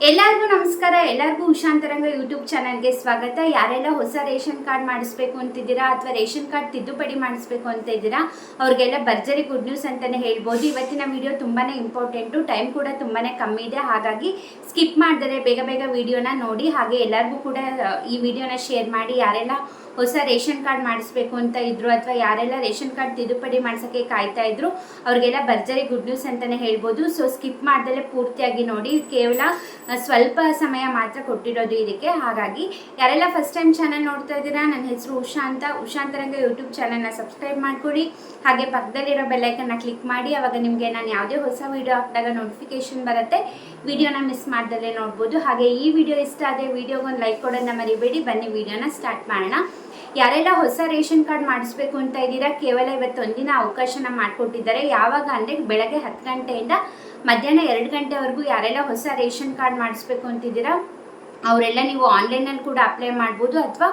ಎಲ್ಲರಿಗೂ ನಮಸ್ಕಾರ. ಎಲ್ಲರಿಗೂ ಉಷಾಂತರಂಗ ಯೂಟ್ಯೂಬ್ ಚಾನಲ್ಗೆ ಸ್ವಾಗತ. ಯಾರೆಲ್ಲ ಹೊಸ ರೇಷನ್ ಕಾರ್ಡ್ ಮಾಡಿಸ್ಬೇಕು ಅಂತಿದ್ದೀರಾ ಅಥವಾ ರೇಷನ್ ಕಾರ್ಡ್ ತಿದ್ದುಪಡಿ ಮಾಡಿಸ್ಬೇಕು ಅಂತ ಇದ್ದೀರಾ ಅವ್ರಿಗೆಲ್ಲ ಭರ್ಜರಿ ಗುಡ್ ನ್ಯೂಸ್ ಅಂತಲೇ ಹೇಳ್ಬೋದು. ಇವತ್ತಿನ ವಿಡಿಯೋ ತುಂಬಾ ಇಂಪಾರ್ಟೆಂಟು, ಟೈಮ್ ಕೂಡ ತುಂಬಾ ಕಮ್ಮಿ ಇದೆ. ಹಾಗಾಗಿ ಸ್ಕಿಪ್ ಮಾಡಿದರೆ ಬೇಗ ಬೇಗ ವಿಡಿಯೋನ ನೋಡಿ. ಹಾಗೆ ಎಲ್ಲರಿಗೂ ಕೂಡ ಈ ವಿಡಿಯೋನ ಶೇರ್ ಮಾಡಿ. ಯಾರೆಲ್ಲ ಹೊಸ ರೇಷನ್ ಕಾರ್ಡ್ ಮಾಡಿಸ್ಬೇಕು ಅಂತ ಇದ್ರು ಅಥವಾ ಯಾರೆಲ್ಲ ರೇಷನ್ ಕಾರ್ಡ್ ತಿದ್ದುಪಡಿ ಮಾಡ್ಸೋಕ್ಕೆ ಕಾಯ್ತಾ ಇದ್ರು ಅವ್ರಿಗೆಲ್ಲ ಭರ್ಜರಿ ಗುಡ್ ನ್ಯೂಸ್ ಅಂತಲೇ ಹೇಳ್ಬೋದು. ಸೊ ಸ್ಕಿಪ್ ಮಾಡ್ದಲೇ ಪೂರ್ತಿಯಾಗಿ ನೋಡಿ. ಕೇವಲ ಸ್ವಲ್ಪ ಸಮಯ ಮಾತ್ರ ಕೊಟ್ಟಿರೋದು ಇದಕ್ಕೆ. ಹಾಗಾಗಿ ಯಾರೆಲ್ಲ ಫಸ್ಟ್ ಟೈಮ್ ಚಾನಲ್ ನೋಡ್ತಾ ಇದ್ದೀರಾ, ನನ್ನ ಹೆಸರು ಉಷಾ ಅಂತ. ಉಷಾಂತರಂಗ ಯೂಟ್ಯೂಬ್ ಚಾನಲ್ನ ಸಬ್ಸ್ಕ್ರೈಬ್ ಮಾಡ್ಕೊಳ್ಳಿ. ಹಾಗೆ ಪಕ್ಕದಲ್ಲಿರೋ ಬೆಲ್ಲೈಕನ್ನ ಕ್ಲಿಕ್ ಮಾಡಿ. ಅವಾಗ ನಿಮಗೆ ನಾನು ಯಾವುದೇ ಹೊಸ ವೀಡಿಯೋ ಹಾಕಿದಾಗ ನೋಟಿಫಿಕೇಶನ್ ಬರುತ್ತೆ. ವಿಡಿಯೋನ ಮಿಸ್ ಮಾಡ್ದಲ್ಲೇ ನೋಡ್ಬೋದು. ಹಾಗೆ ಈ ವಿಡಿಯೋ ಇಷ್ಟ ಆದರೆ ವಿಡಿಯೋಗೊಂದು ಲೈಕ್ ಕೊಡೋದನ್ನ ಮರಿಬೇಡಿ. ಬನ್ನಿ ವಿಡಿಯೋನ ಸ್ಟಾರ್ಟ್ ಮಾಡೋಣ. ಯಾರೆಲ್ಲ ಹೊಸ ರೇಷನ್ ಕಾರ್ಡ್ ಮಾಡಿಸ್ಬೇಕು ಅಂತ ಇದ್ದೀರಾ, ಕೇವಲ ಇವತ್ತೊಂದಿನ ಅವಕಾಶನ ಮಾಡಿಕೊಟ್ಟಿದ್ದಾರೆ. ಯಾವಾಗ ಅಂದರೆ ಬೆಳಗ್ಗೆ 10 ಗಂಟೆಯಿಂದ ಮಧ್ಯಾಹ್ನ 2 ಗಂಟೆವರೆಗೂ ಯಾರೆಲ್ಲ ಹೊಸ ರೇಷನ್ ಕಾರ್ಡ್ ಮಾಡಿಸ್ಬೇಕು ಅಂತಿದ್ದೀರಾ ಅವರೆಲ್ಲ ನೀವು ಆನ್ಲೈನಲ್ಲಿ ಕೂಡ ಅಪ್ಲೈ ಮಾಡ್ಬೋದು. ಅಥವಾ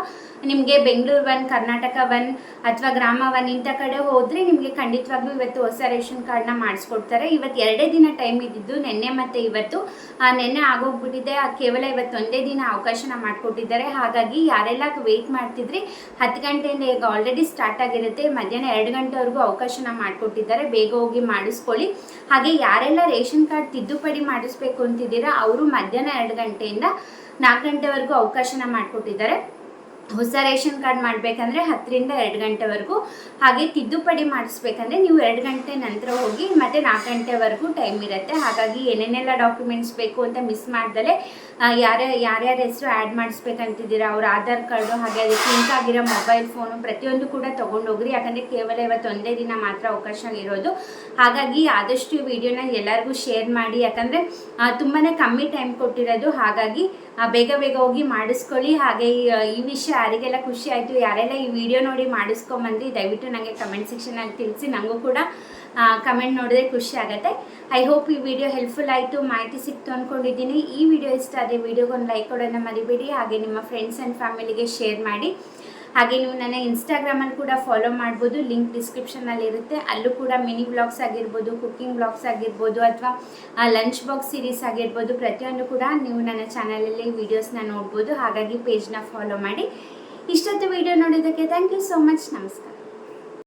ನಿಮಗೆ ಬೆಂಗಳೂರು 1, ಕರ್ನಾಟಕ 1 ಅಥವಾ ಗ್ರಾಮ 1 ಇಂಥ ಕಡೆ ಹೋದರೆ ನಿಮಗೆ ಖಂಡಿತವಾಗ್ಲೂ ಇವತ್ತು ಹೊಸ ರೇಷನ್ ಕಾರ್ಡ್ನ ಮಾಡಿಸ್ಕೊಡ್ತಾರೆ. ಇವತ್ತು 2 ದಿನ ಟೈಮ್ ಇದ್ದಿದ್ದು, ನಿನ್ನೆ ಮತ್ತು ಇವತ್ತು. ನಿನ್ನೆ ಆಗೋಗ್ಬಿಟ್ಟಿದೆ. ಕೇವಲ ಇವತ್ತೊಂದೇ ದಿನ ಅವಕಾಶನ ಮಾಡಿಕೊಟ್ಟಿದ್ದಾರೆ. ಹಾಗಾಗಿ ಯಾರೆಲ್ಲ ವೆಯ್ಟ್ ಮಾಡ್ತಿದ್ರಿ 10 ಗಂಟೆಯಿಂದ ಈಗ ಆಲ್ರೆಡಿ ಸ್ಟಾರ್ಟ್ ಆಗಿರುತ್ತೆ. ಮಧ್ಯಾಹ್ನ 2 ಗಂಟೆವರೆಗೂ ಅವಕಾಶನ ಮಾಡಿಕೊಟ್ಟಿದ್ದಾರೆ. ಬೇಗ ಹೋಗಿ ಮಾಡಿಸ್ಕೊಳ್ಳಿ. ಹಾಗೆ ಯಾರೆಲ್ಲ ರೇಷನ್ ಕಾರ್ಡ್ ತಿದ್ದುಪಡಿ ಮಾಡಿಸ್ಬೇಕು ಅಂತಿದ್ದೀರಾ ಅವರು ಮಧ್ಯಾಹ್ನ 2 ಗಂಟೆಯಿಂದ 4 ಗಂಟೆವರೆಗೂ ಅವಕಾಶನ ಮಾಡಿಕೊಟ್ಟಿದ್ದಾರೆ. ಹೊಸ ರೇಷನ್ ಕಾರ್ಡ್ ಮಾಡಬೇಕಂದ್ರೆ 10 ರಿಂದ 2 ಗಂಟೆವರೆಗೂ, ಹಾಗೆ ತಿದ್ದುಪಡಿ ಮಾಡಿಸ್ಬೇಕಂದ್ರೆ ನೀವು 2 ಗಂಟೆ ನಂತರ ಹೋಗಿ ಮತ್ತೆ 4 ಗಂಟೆವರೆಗೂ ಟೈಮ್ ಇರುತ್ತೆ. ಹಾಗಾಗಿ ಏನೇನೆಲ್ಲ ಡಾಕ್ಯುಮೆಂಟ್ಸ್ ಬೇಕು ಅಂತ ಮಿಸ್ ಮಾಡ್ದಲೇ ಯಾರ್ಯಾರ ಹೆಸರು ಆ್ಯಡ್ ಮಾಡಿಸ್ಬೇಕಂತಿದ್ದೀರಾ ಅವ್ರ ಆಧಾರ್ ಕಾರ್ಡು, ಹಾಗೆ ಅದಕ್ಕೆ ಲಿಂಕ್ ಆಗಿರೋ ಮೊಬೈಲ್ ಫೋನು ಪ್ರತಿಯೊಂದು ಕೂಡ ತೊಗೊಂಡೋಗ್ರಿ. ಯಾಕಂದರೆ ಕೇವಲ ಇವತ್ತೊಂದೇ ದಿನ ಮಾತ್ರ ಅವಕಾಶ ಇರೋದು. ಹಾಗಾಗಿ ಆದಷ್ಟು ಈ ವಿಡಿಯೋನ ಎಲ್ಲರಿಗೂ ಶೇರ್ ಮಾಡಿ. ಯಾಕಂದರೆ ತುಂಬಾ ಕಮ್ಮಿ ಟೈಮ್ ಕೊಟ್ಟಿರೋದು. ಹಾಗಾಗಿ ಬೇಗ ಬೇಗ ಹೋಗಿ ಮಾಡಿಸ್ಕೊಳ್ಳಿ. ಹಾಗೆ ಈ ವಿಷಯ ಯಾರಿಗೆಲ್ಲ ಖುಷಿ ಆಯಿತು, ಯಾರೆಲ್ಲ ಈ ವಿಡಿಯೋ ನೋಡಿ ಮಾಡಿಸ್ಕೊಂಬಂದು ದಯವಿಟ್ಟು ನನಗೆ ಕಮೆಂಟ್ ಸೆಕ್ಷನಲ್ಲಿ ತಿಳಿಸಿ. ನನಗೂ ಕೂಡ ಕಮೆಂಟ್ ನೋಡಿದ್ರೆ ಖುಷಿ ಆಗುತ್ತೆ. ಐ ಹೋಪ್ ಈ ವಿಡಿಯೋ ಹೆಲ್ಪ್ಫುಲ್ ಆಯಿತು, ಮಾಹಿತಿ ಸಿಕ್ತು ಅಂದ್ಕೊಂಡಿದ್ದೀನಿ. ಈ ವಿಡಿಯೋ ಇಷ್ಟ ಆದರೆ ವಿಡಿಯೋಗೊಂದು ಲೈಕ್ ಕೊಡೋದನ್ನ ಮರಿಬೇಡಿ. ಹಾಗೆ ನಿಮ್ಮ ಫ್ರೆಂಡ್ಸ್ ಆ್ಯಂಡ್ ಫ್ಯಾಮಿಲಿಗೆ ಶೇರ್ ಮಾಡಿ. ಹಾಗೆ ನೀವು ನನ್ನ ಇನ್ಸ್ಟಾಗ್ರಾಮಲ್ಲಿ ಕೂಡ ಫಾಲೋ ಮಾಡ್ಬೋದು. ಲಿಂಕ್ ಡಿಸ್ಕ್ರಿಪ್ಷನಲ್ಲಿ ಇರುತ್ತೆ. ಅಲ್ಲೂ ಕೂಡ ಮಿನಿ ಬ್ಲಾಗ್ಸ್ ಆಗಿರ್ಬೋದು, ಕುಕ್ಕಿಂಗ್ ಬ್ಲಾಗ್ಸ್ ಆಗಿರ್ಬೋದು, ಅಥವಾ ಲಂಚ್ ಬಾಕ್ಸ್ ಸೀರೀಸ್ ಆಗಿರ್ಬೋದು, ಪ್ರತಿಯೊಂದು ಕೂಡ ನೀವು ನನ್ನ ಚಾನಲಲ್ಲಿ ವೀಡಿಯೋಸ್ನ ನೋಡ್ಬೋದು. ಹಾಗಾಗಿ ಪೇಜ್ನ ಫಾಲೋ ಮಾಡಿ. ಇಷ್ಟೊತ್ತು ವಿಡಿಯೋ ನೋಡೋದಕ್ಕೆ ಥ್ಯಾಂಕ್ ಯು ಸೋ ಮಚ್. ನಮಸ್ಕಾರ.